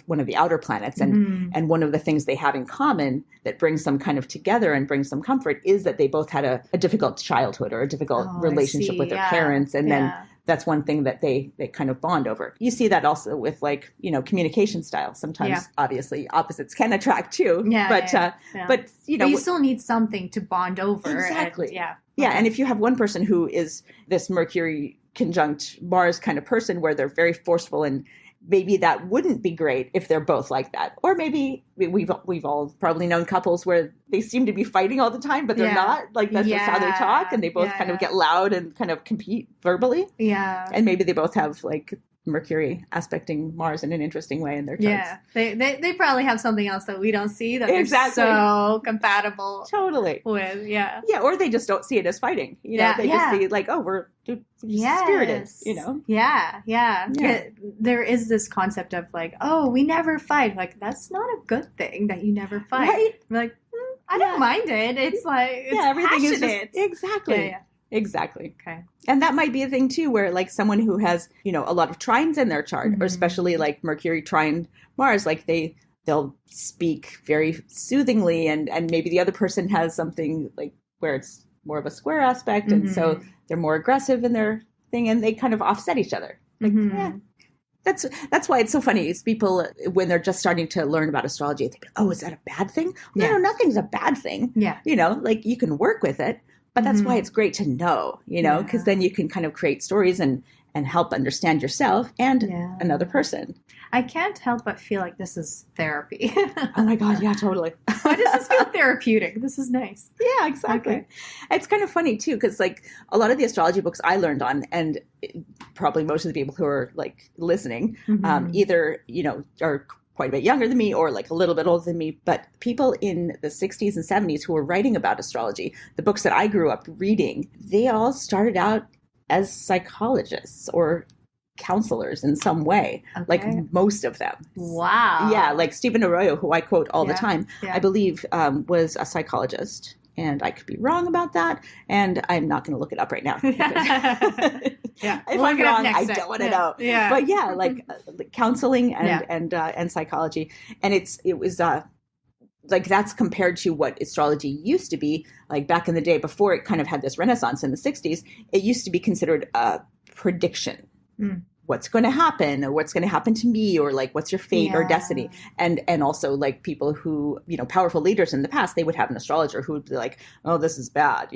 one of the outer planets. And one of the things they have in common that brings them kind of together and brings them comfort is that they both had a difficult childhood or a difficult relationship with their parents. And then that's one thing that they kind of bond over. You see that also with like, communication style. Sometimes obviously opposites can attract too. But you still need something to bond over. Exactly. And if you have one person who is this Mercury conjunct Mars kind of person where they're very forceful, and maybe that wouldn't be great if they're both like that. Or maybe we've all probably known couples where they seem to be fighting all the time, but they're not. Like that's just how they talk, and they both kind of get loud and kind of compete verbally. Yeah. And maybe they both have like Mercury aspecting Mars in an interesting way in their charts. Yeah. They probably have something else that we don't see that they're so compatible with. Yeah. Yeah, or they just don't see it as fighting. They just see like, oh, we're spirited, Yeah. There is this concept of like, oh, we never fight. Like, that's not a good thing that you never fight. Right? We're like, I don't mind it. It's like, it's everything passionate. Is just, exactly. Yeah. Exactly. Okay. And that might be a thing too, where like someone who has, a lot of trines in their chart, or especially like Mercury trine Mars, like they'll speak very soothingly, and maybe the other person has something like where it's more of a square aspect, and so they're more aggressive in their thing, and they kind of offset each other. Like, That's why it's so funny. Is people, when they're just starting to learn about astrology, they think, oh, is that a bad thing? No, nothing's a bad thing. Yeah. Like you can work with it, but that's why it's great to know, because then you can kind of create stories and help understand yourself and another person. I can't help but feel like this is therapy. Oh my God. Yeah, totally. Why does this feel therapeutic? This is nice. Yeah, exactly. Okay. It's kind of funny too, because like a lot of the astrology books I learned on, and probably most of the people who are like listening, either, are quite a bit younger than me or like a little bit older than me, but people in the 60s and 70s who were writing about astrology, the books that I grew up reading, they all started out as psychologists or counselors in some way, like most of them. Wow. Yeah, like Stephen Arroyo, who I quote all the time, I believe was a psychologist. And I could be wrong about that. And I'm not going to look it up right now. If I'm wrong, I don't want to know. Yeah. But yeah, like counseling and psychology. And it was like that's compared to what astrology used to be, like back in the day before it kind of had this renaissance in the 60s. It used to be considered a prediction. What's going to happen, or what's going to happen to me, or like what's your fate or destiny. And also like people who, powerful leaders in the past, they would have an astrologer who would be like, oh, this is bad,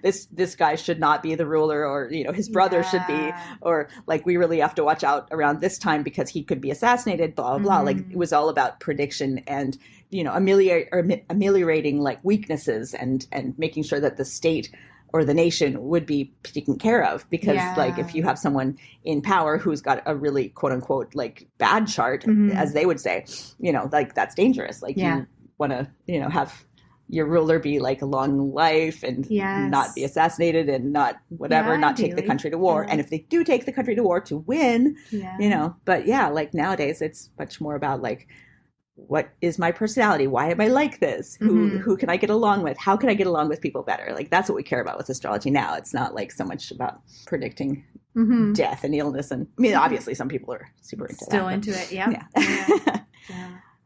this guy should not be the ruler, or his brother should be, or like we really have to watch out around this time because he could be assassinated, blah blah blah. Like it was all about prediction and ameliorating like weaknesses and making sure that the state or the nation would be taken care of, because like if you have someone in power who's got a really quote unquote like bad chart, as they would say, like that's dangerous. Like you want to, have your ruler be like a long life and not be assassinated and not whatever, not take the country to war. And if they do take the country to war, to win, but like nowadays it's much more about like, what is my personality? Why am I like this? Who can I get along with? How can I get along with people better? Like that's what we care about with astrology now. It's not like so much about predicting death and illness. And I mean, obviously some people are super into Still that. into it. Yeah.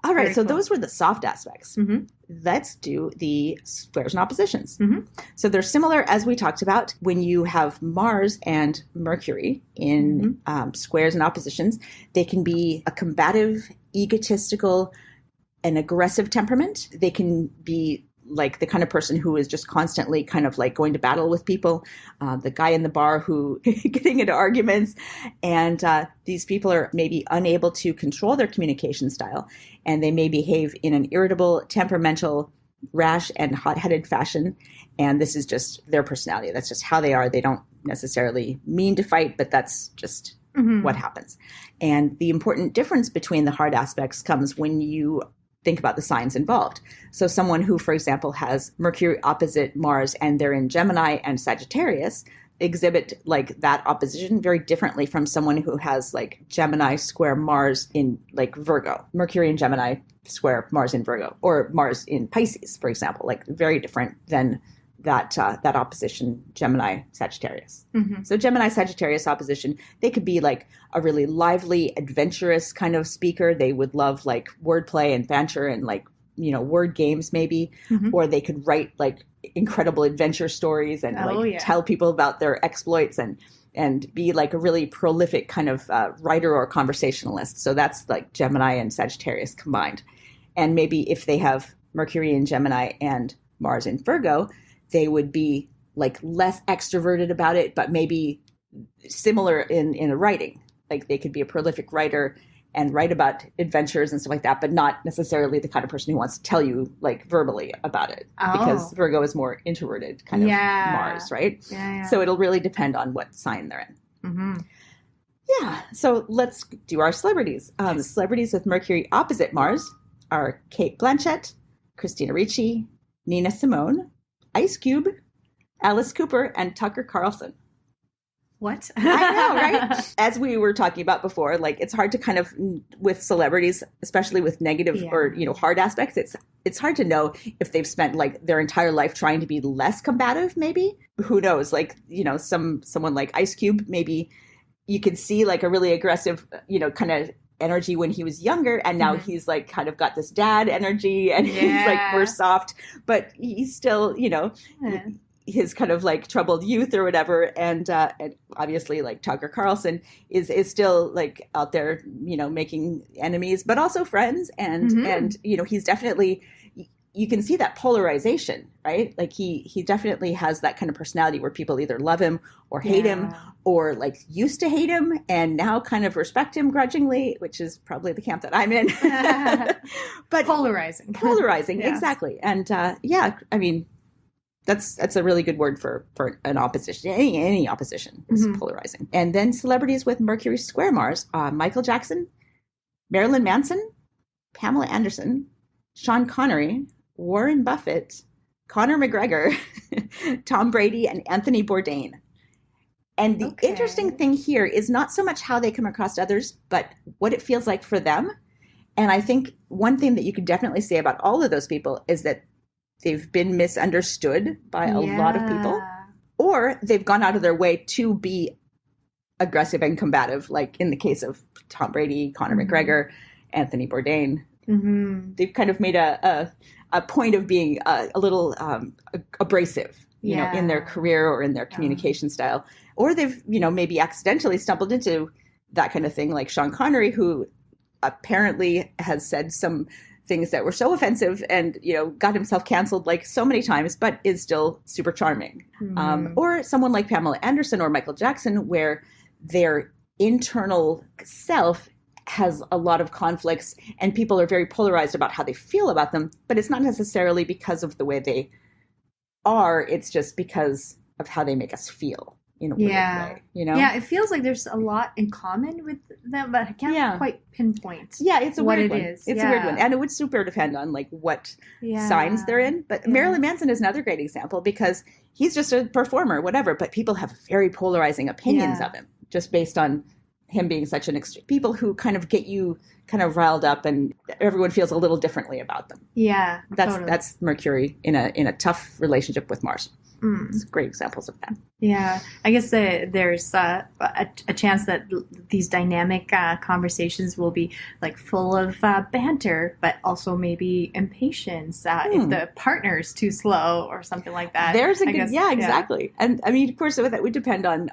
All right. Very So cool. Those were the soft aspects. Let's do the squares and oppositions. So they're similar as we talked about. When you have Mars and Mercury in squares and oppositions, they can be a combative, egotistical, and aggressive temperament. They can be like the kind of person who is just constantly kind of like going to battle with people, the guy in the bar who getting into arguments. And these people are maybe unable to control their communication style, and they may behave in an irritable, temperamental, rash, and hot-headed fashion. And this is just their personality. That's just how they are. They don't necessarily mean to fight, but that's just what happens. And the important difference between the hard aspects comes when you think about the signs involved. So someone who, for example, has Mercury opposite Mars and they're in Gemini and Sagittarius exhibit like that opposition very differently from someone who has like Gemini square Mars in like Virgo, Mercury in Gemini square Mars in Virgo, or Mars in Pisces, for example, like very different than that opposition Gemini Sagittarius. So Gemini Sagittarius opposition, they could be like a really lively, adventurous kind of speaker. They would love like wordplay and banter and like, word games maybe, or they could write like incredible adventure stories and tell people about their exploits and be like a really prolific kind of writer or conversationalist. So that's like Gemini and Sagittarius combined. And maybe if they have Mercury in Gemini and Mars in Virgo, they would be like less extroverted about it, but maybe similar in a writing. Like they could be a prolific writer and write about adventures and stuff like that, but not necessarily the kind of person who wants to tell you like verbally about it, because Virgo is more introverted kind of Mars, right? So it'll really depend on what sign they're in. Yeah. So let's do our celebrities. Celebrities with Mercury opposite Mars are Kate Blanchett, Christina Ricci, Nina Simone, Ice Cube, Alice Cooper, and Tucker Carlson. What? I know, right? As we were talking about before, like it's hard to kind of, with celebrities, especially with negative or, hard aspects, it's hard to know if they've spent like their entire life trying to be less combative, maybe. Who knows? Like, someone like Ice Cube, maybe you could see like a really aggressive, kind of energy when he was younger, and now he's like kind of got this dad energy and he's like more soft, but he's still, his kind of like troubled youth or whatever, and obviously like Tucker Carlson is still like out there, making enemies but also friends, and he's definitely, you can see that polarization, right? Like he definitely has that kind of personality where people either love him or hate him, or like used to hate him and now kind of respect him grudgingly, which is probably the camp that I'm in. But polarizing, yeah. Exactly. And I mean, that's a really good word for an opposition. Any opposition is polarizing. And then celebrities with Mercury square Mars: Michael Jackson, Marilyn Manson, Pamela Anderson, Sean Connery, Warren Buffett, Conor McGregor, Tom Brady, and Anthony Bourdain. And the interesting thing here is not so much how they come across to others, but what it feels like for them. And I think one thing that you could definitely say about all of those people is that they've been misunderstood by a lot of people, or they've gone out of their way to be aggressive and combative, like in the case of Tom Brady, Conor McGregor, Anthony Bourdain. They've kind of made a point of being a little abrasive, in their career or in their communication style. Or they've, maybe accidentally stumbled into that kind of thing, like Sean Connery, who apparently has said some things that were so offensive and, got himself canceled like so many times, but is still super charming. Or someone like Pamela Anderson or Michael Jackson, where their internal self has a lot of conflicts and people are very polarized about how they feel about them, but it's not necessarily because of the way they are. It's just because of how they make us feel in a weird way, Yeah, it feels like there's a lot in common with them, but I can't quite pinpoint it's a what weird it one. is. It's a weird one. And it would super depend on like what signs they're in. But Marilyn Manson is another great example because he's just a performer, whatever, but people have very polarizing opinions of him just based on him being such an extreme. People who kind of get you kind of riled up and everyone feels a little differently about them. Yeah, that's Mercury in a tough relationship with Mars. It's great examples of that. Yeah, I guess there's a chance that these dynamic conversations will be like full of banter, but also maybe impatience if the partner's too slow or something like that. There's a good, exactly. And I mean, of course, that would depend on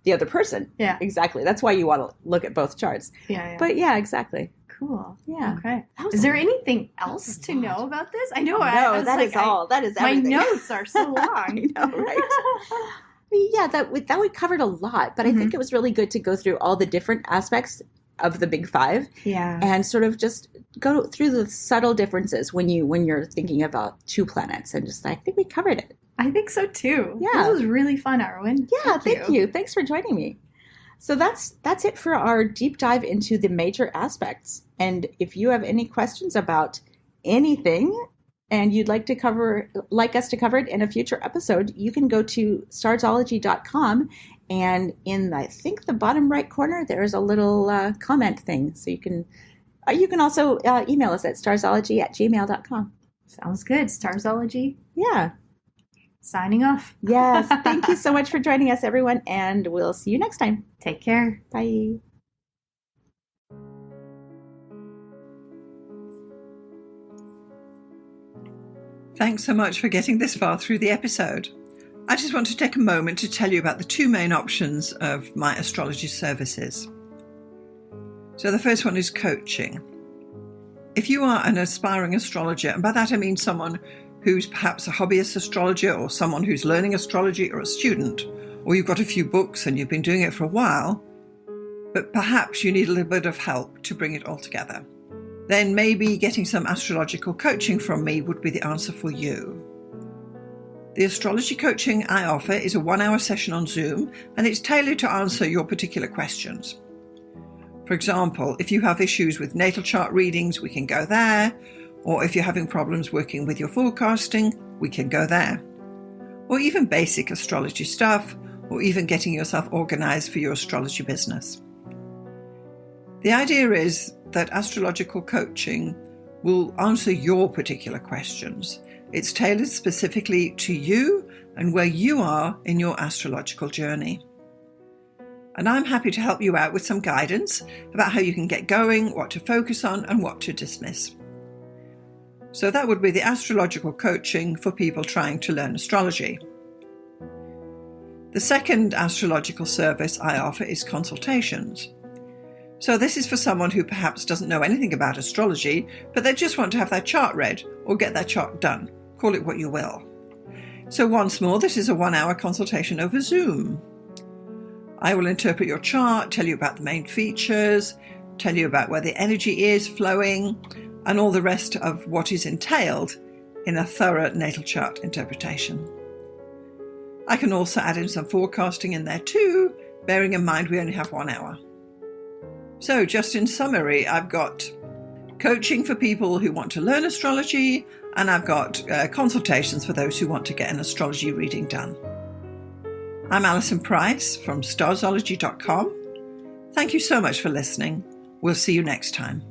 the other person. Yeah, exactly. That's why you want to look at both charts. Yeah. But exactly. Cool. Yeah. Okay. Is there anything else to know about this? I know. No, that is all. That is everything. My notes are so long. I know, right? I mean, that we covered a lot, but I think it was really good to go through all the different aspects of the Big Five. Yeah. And sort of just go through the subtle differences when you're thinking about two planets, and just I think we covered it. I think so too. Yeah. This was really fun, Arwen. Yeah. Thank you. Thanks for joining me. So that's it for our deep dive into the major aspects. And if you have any questions about anything and you'd like us to cover it in a future episode, you can go to starzology.com, and in I think the bottom right corner there is a little comment thing. So you can also email us at starzology@gmail.com. Sounds good. Starzology. Yeah. Signing off. Yes. Thank you so much for joining us, everyone, and we'll see you next time. Take care. Bye. Thanks so much for getting this far through the episode. I just want to take a moment to tell you about the two main options of my astrology services. So the first one is coaching. If you are an aspiring astrologer, and by that I mean someone who's perhaps a hobbyist astrologer or someone who's learning astrology or a student, or you've got a few books and you've been doing it for a while, but perhaps you need a little bit of help to bring it all together, then maybe getting some astrological coaching from me would be the answer for you. The astrology coaching I offer is a 1-hour session on Zoom, and it's tailored to answer your particular questions. For example, if you have issues with natal chart readings, we can go there. Or if you're having problems working with your forecasting, we can go there. Or even basic astrology stuff, or even getting yourself organized for your astrology business. The idea is that astrological coaching will answer your particular questions. It's tailored specifically to you and where you are in your astrological journey. And I'm happy to help you out with some guidance about how you can get going, what to focus on, and what to dismiss. So that would be the astrological coaching for people trying to learn astrology. The second astrological service I offer is consultations. So this is for someone who perhaps doesn't know anything about astrology, but they just want to have their chart read or get their chart done. Call it what you will. So once more, this is a 1-hour consultation over Zoom. I will interpret your chart, tell you about the main features, tell you about where the energy is flowing, and all the rest of what is entailed in a thorough natal chart interpretation. I can also add in some forecasting in there too, bearing in mind we only have 1 hour. So just in summary, I've got coaching for people who want to learn astrology, and I've got consultations for those who want to get an astrology reading done. I'm Alison Price from Starzology.com. Thank you so much for listening. We'll see you next time.